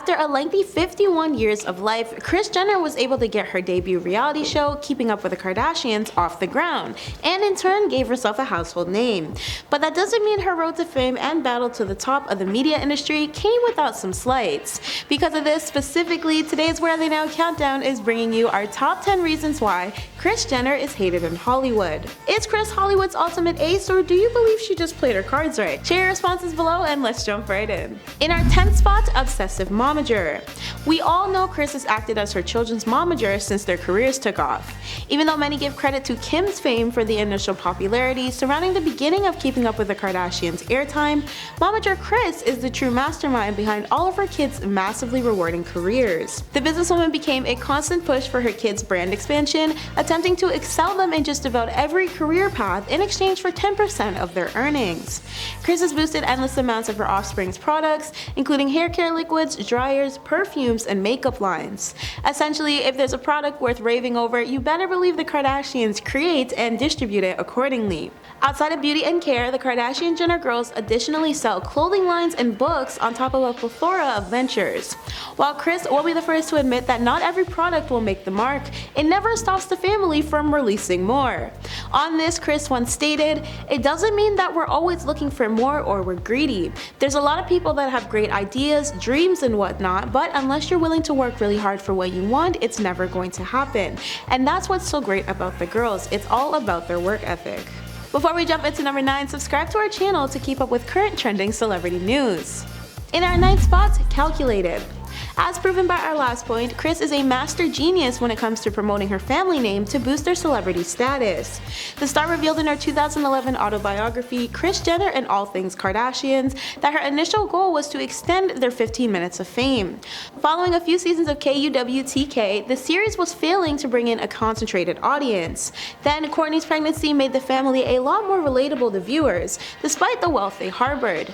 After a lengthy 51 years of life, Kris Jenner was able to get her debut reality show, Keeping Up with the Kardashians, off the ground, and in turn gave herself a household name. But that doesn't mean her road to fame and battle to the top of the media industry came without some slights. Because of this, specifically, today's Where Are They Now Countdown is bringing you our top 10 reasons why Kris Jenner is hated in Hollywood. Is Kris Hollywood's ultimate ace, or do you believe she just played her cards right? Share your responses below and let's jump right in. In our 10th spot, obsessive momager. We all know Kris has acted as her children's momager since their careers took off. Even though many give credit to Kim's fame for the initial popularity surrounding the beginning of Keeping Up with the Kardashians' airtime, momager Kris is the true mastermind behind all of her kids' massively rewarding careers. The businesswoman became a constant push for her kids' brand expansion, attempting to excel them in just about every career path in exchange for 10% of their earnings. Kris has boosted endless amounts of her offspring's products, including hair care liquids, dryers, perfumes, and makeup lines. Essentially, if there's a product worth raving over, you better believe the Kardashians create and distribute it accordingly. Outside of beauty and care, the Kardashian Jenner girls additionally sell clothing lines and books on top of a plethora of ventures. While Kris will be the first to admit that not every product will make the mark, it never stops the family from releasing more. On this, Kris once stated, "It doesn't mean that we're always looking for more or we're greedy. There's a lot of people that have great ideas, dreams, and whatnot, but unless you're willing to work really hard for what you want, it's never going to happen." And that's what's so great about the girls, it's all about their work ethic. Before we jump into number 9, subscribe to our channel to keep up with current trending celebrity news. In our 9th spot, calculated. As proven by our last point, Kris is a master genius when it comes to promoting her family name to boost their celebrity status. The star revealed in her 2011 autobiography, Kris Jenner and All Things Kardashians, that her initial goal was to extend their 15 minutes of fame. Following a few seasons of KUWTK, the series was failing to bring in a concentrated audience. Then, Kourtney's pregnancy made the family a lot more relatable to viewers, despite the wealth they harbored.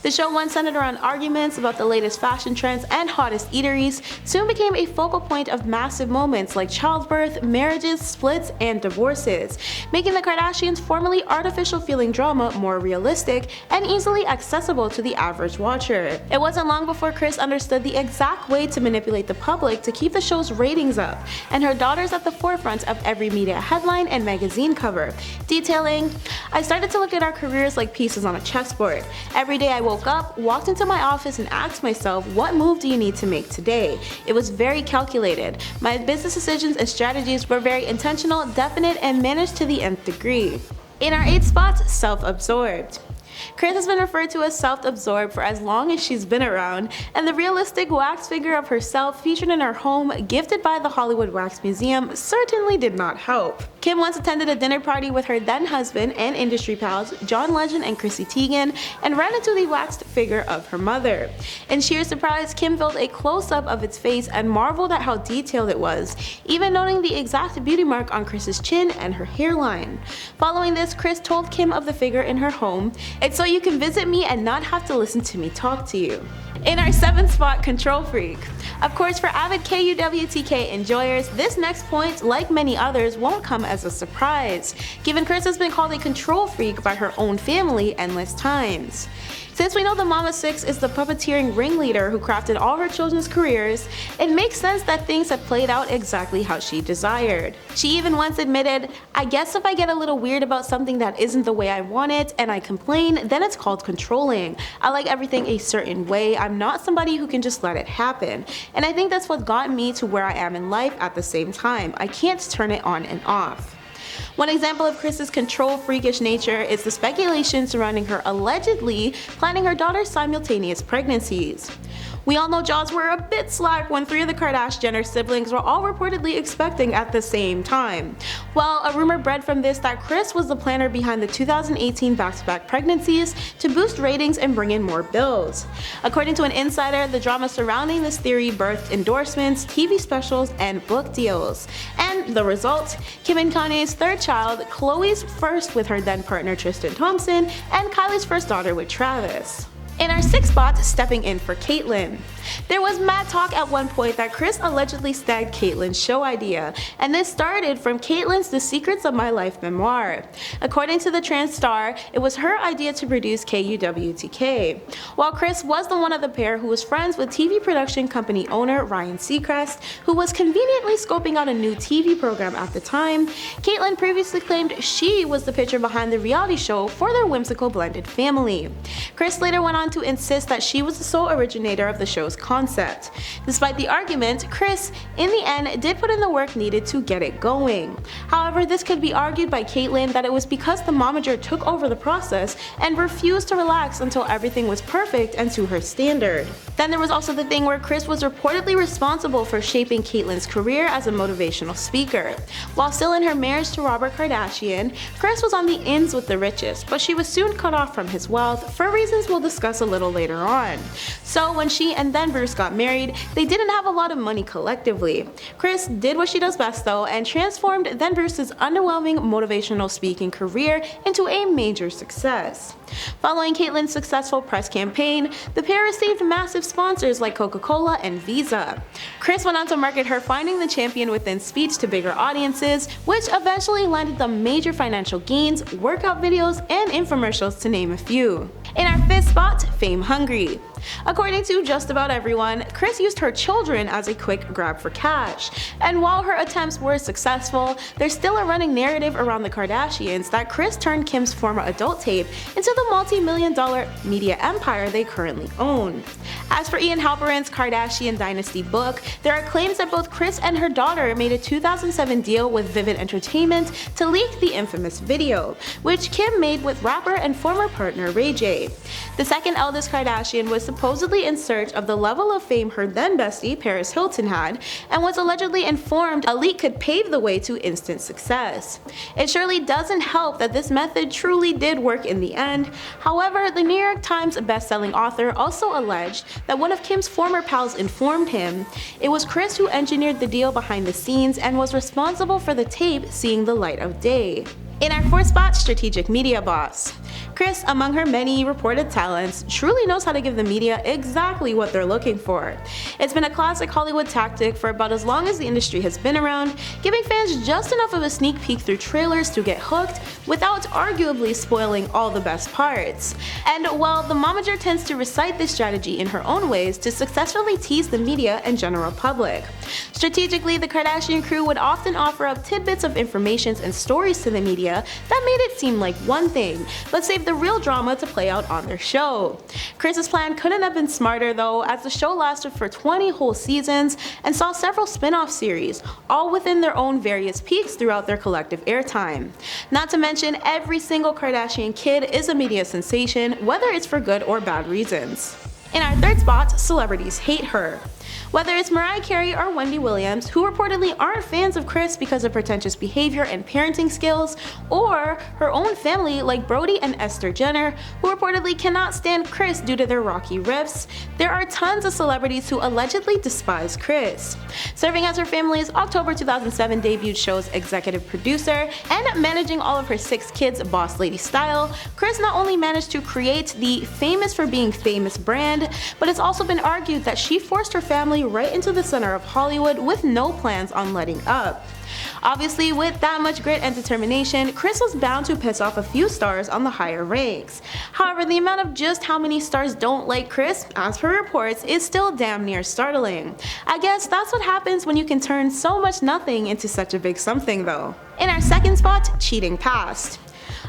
The show, once centered around arguments about the latest fashion trends and hottest eateries, soon became a focal point of massive moments like childbirth, marriages, splits, and divorces, making the Kardashians' formerly artificial feeling drama more realistic and easily accessible to the average watcher. It wasn't long before Kris understood the exact way to manipulate the public to keep the show's ratings up, and her daughter's at the forefront of every media headline and magazine cover, detailing, "I started to look at our careers like pieces on a chessboard. Every day I woke up, walked into my office, and asked myself, what move do you need to make today? It was very calculated. My business decisions and strategies were very intentional, definite, and managed to the nth degree." In our 8th spot, self-absorbed. Kris has been referred to as self-absorbed for as long as she's been around, and the realistic wax figure of herself featured in her home, gifted by the Hollywood Wax Museum, certainly did not help. Kim once attended a dinner party with her then husband and industry pals, John Legend and Chrissy Teigen, and ran into the waxed figure of her mother. In sheer surprise, Kim filmed a close-up of its face and marveled at how detailed it was, even noting the exact beauty mark on Chris's chin and her hairline. Following this, Kris told Kim of the figure in her home, "It's so you can visit me and not have to listen to me talk to you." In our 7th spot, control freak. Of course, for avid KUWTK enjoyers, this next point, like many others, won't come as a surprise, given Kris has been called a control freak by her own family endless times. Since we know the Mama 6 is the puppeteering ringleader who crafted all her children's careers, it makes sense that things have played out exactly how she desired. She even once admitted, "I guess if I get a little weird about something that isn't the way I want it, and I complain, then it's called controlling. I like everything a certain way, I'm not somebody who can just let it happen. And I think that's what got me to where I am in life at the same time. I can't turn it on and off." One example of Kris's control freakish nature is the speculation surrounding her allegedly planning her daughter's simultaneous pregnancies. We all know jaws were a bit slack when 3 of the Kardashian Jenner siblings were all reportedly expecting at the same time. Well, a rumor bred from this that Kris was the planner behind the 2018 back-to-back pregnancies to boost ratings and bring in more bills. According to an insider, the drama surrounding this theory birthed endorsements, TV specials, and book deals. And the result? Kim and Kanye's 3rd child, Khloe's first with her then partner Tristan Thompson, and Kylie's first daughter with Travis. In our 6th spot, stepping in for Caitlyn. There was mad talk at one point that Kris allegedly snagged Caitlyn's show idea, and this started from Caitlyn's The Secrets of My Life memoir. According to the trans star, it was her idea to produce KUWTK. While Kris was the one of the pair who was friends with TV production company owner Ryan Seacrest, who was conveniently scoping out a new TV program at the time, Caitlyn previously claimed she was the pitcher behind the reality show for their whimsical blended family. Kris later went on to insist that she was the sole originator of the show's concept. Despite the argument, Kris, in the end, did put in the work needed to get it going. However, this could be argued by Caitlyn that it was because the momager took over the process and refused to relax until everything was perfect and to her standard. Then there was also the thing where Kris was reportedly responsible for shaping Caitlyn's career as a motivational speaker. While still in her marriage to Rob Kardashian, Kris was on the ins with the richest, but she was soon cut off from his wealth for reasons we'll discuss a little later on. So when she and then Bruce got married, they didn't have a lot of money collectively. Kris did what she does best though and transformed then Bruce's underwhelming motivational speaking career into a major success. Following Caitlyn's successful press campaign, the pair received massive sponsors like Coca-Cola and Visa. Kris went on to market her Finding the Champion Within speech to bigger audiences, which eventually landed them major financial gains, workout videos, and infomercials to name a few. In our fifth spot, Fame Hungry. According to just about everyone, Kris used her children as a quick grab for cash. And while her attempts were successful, there's still a running narrative around the Kardashians that Kris turned Kim's former adult tape into the multi-million-dollar media empire they currently own. As for Ian Halperin's Kardashian Dynasty book, there are claims that both Kris and her daughter made a 2007 deal with Vivid Entertainment to leak the infamous video, which Kim made with rapper and former partner Ray J. The second eldest Kardashian was supposedly in search of the level of fame her then bestie Paris Hilton had, and was allegedly informed a leak could pave the way to instant success. It surely doesn't help that this method truly did work in the end. However, the New York Times bestselling author also alleged that one of Kim's former pals informed him it was Kris who engineered the deal behind the scenes and was responsible for the tape seeing the light of day. In our fourth spot, Strategic Media Boss. Kris, among her many reported talents, truly knows how to give the media exactly what they're looking for. It's been a classic Hollywood tactic for about as long as the industry has been around, giving fans just enough of a sneak peek through trailers to get hooked without arguably spoiling all the best parts. And while the momager tends to recite this strategy in her own ways to successfully tease the media and general public. Strategically, the Kardashian crew would often offer up tidbits of information and stories to the media that made it seem like one thing, but save the real drama to play out on their show. Kris's plan couldn't have been smarter though, as the show lasted for 20 whole seasons and saw several spin-off series, all within their own various peaks throughout their collective airtime. Not to mention, every single Kardashian kid is a media sensation, whether it's for good or bad reasons. In our third spot, celebrities hate her. Whether it's Mariah Carey or Wendy Williams, who reportedly aren't fans of Kris because of pretentious behavior and parenting skills, or her own family like Brody and Esther Jenner, who reportedly cannot stand Kris due to their rocky riffs, there are tons of celebrities who allegedly despise Kris. Serving as her family's October 2007 debut show's executive producer and managing all of her 6 kids' boss lady style, Kris not only managed to create the famous for being famous brand, but it's also been argued that she forced her family right into the center of Hollywood with no plans on letting up. Obviously, with that much grit and determination, Kris was bound to piss off a few stars on the higher ranks. However, the amount of just how many stars don't like Kris, as per reports, is still damn near startling. I guess that's what happens when you can turn so much nothing into such a big something though. In our second spot, cheating past.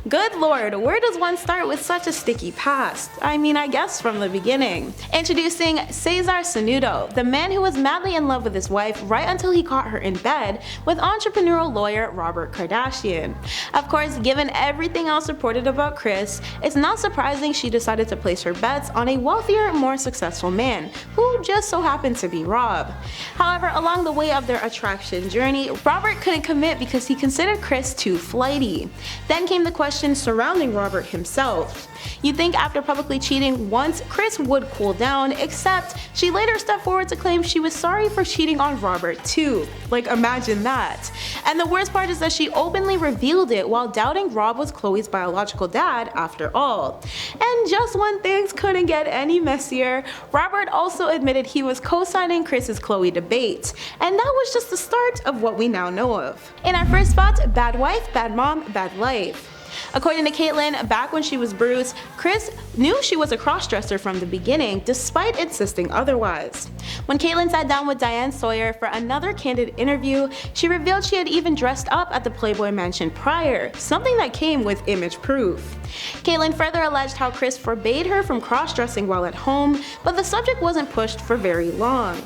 Good lord, where does one start with such a sticky past? I mean, I guess from the beginning. Introducing Cesar Sanudo, the man who was madly in love with his wife right until he caught her in bed with entrepreneurial lawyer Robert Kardashian. Of course, given everything else reported about Kris, it's not surprising she decided to place her bets on a wealthier, more successful man, who just so happened to be Rob. However, along the way of their attraction journey, Robert couldn't commit because he considered Kris too flighty. Then came the question questions surrounding Robert himself. You'd think after publicly cheating once, Kris would cool down, except she later stepped forward to claim she was sorry for cheating on Robert too. Like, imagine that. And the worst part is that she openly revealed it while doubting Rob was Khloe's biological dad after all. And just when things couldn't get any messier, Robert also admitted he was co-signing Kris's Khloe debate. And that was just the start of what we now know of. In our first spot, bad wife, bad mom, bad life. According to Caitlyn, back when she was bruised, Kris knew she was a crossdresser from the beginning, despite insisting otherwise. When Caitlyn sat down with Diane Sawyer for another candid interview, she revealed she had even dressed up at the Playboy Mansion prior, something that came with image proof. Caitlyn further alleged how Kris forbade her from cross-dressing while at home, but the subject wasn't pushed for very long.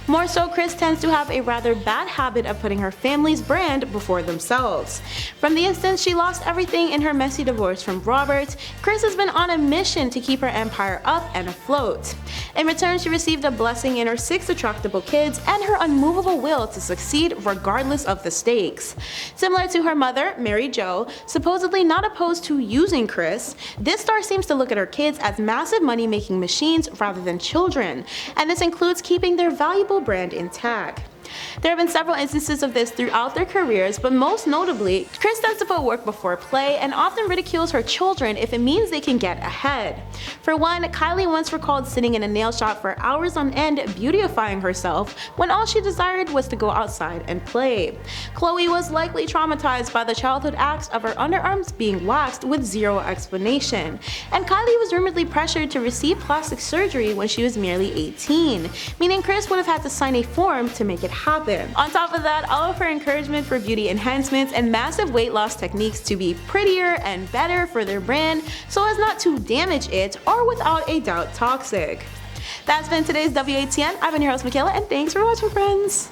More so, Kris tends to have a rather bad habit of putting her family's brand before themselves. From the instant she lost everything in her messy divorce from Robert, Kris has been on a mission to keep her empire up and afloat. In return, she received a blessing in her 6 attractable kids and her unmovable will to succeed regardless of the stakes. Similar to her mother, Mary Jo, supposedly not opposed to using Kris, this star seems to look at her kids as massive money-making machines rather than children, and this includes keeping their valuable brand intact. There have been several instances of this throughout their careers, but most notably, Kris tends to put work before play and often ridicules her children if it means they can get ahead. For one, Kylie once recalled sitting in a nail shop for hours on end beautifying herself when all she desired was to go outside and play. Khloe was likely traumatized by the childhood acts of her underarms being waxed with zero explanation, and Kylie was rumoredly pressured to receive plastic surgery when she was merely 18, meaning Kris would have had to sign a form to make it happen. On top of that, all of her encouragement for beauty enhancements and massive weight loss techniques to be prettier and better for their brand so as not to damage it are without a doubt toxic. That's been today's WATN. I've been your host Michaela, and thanks for watching, friends.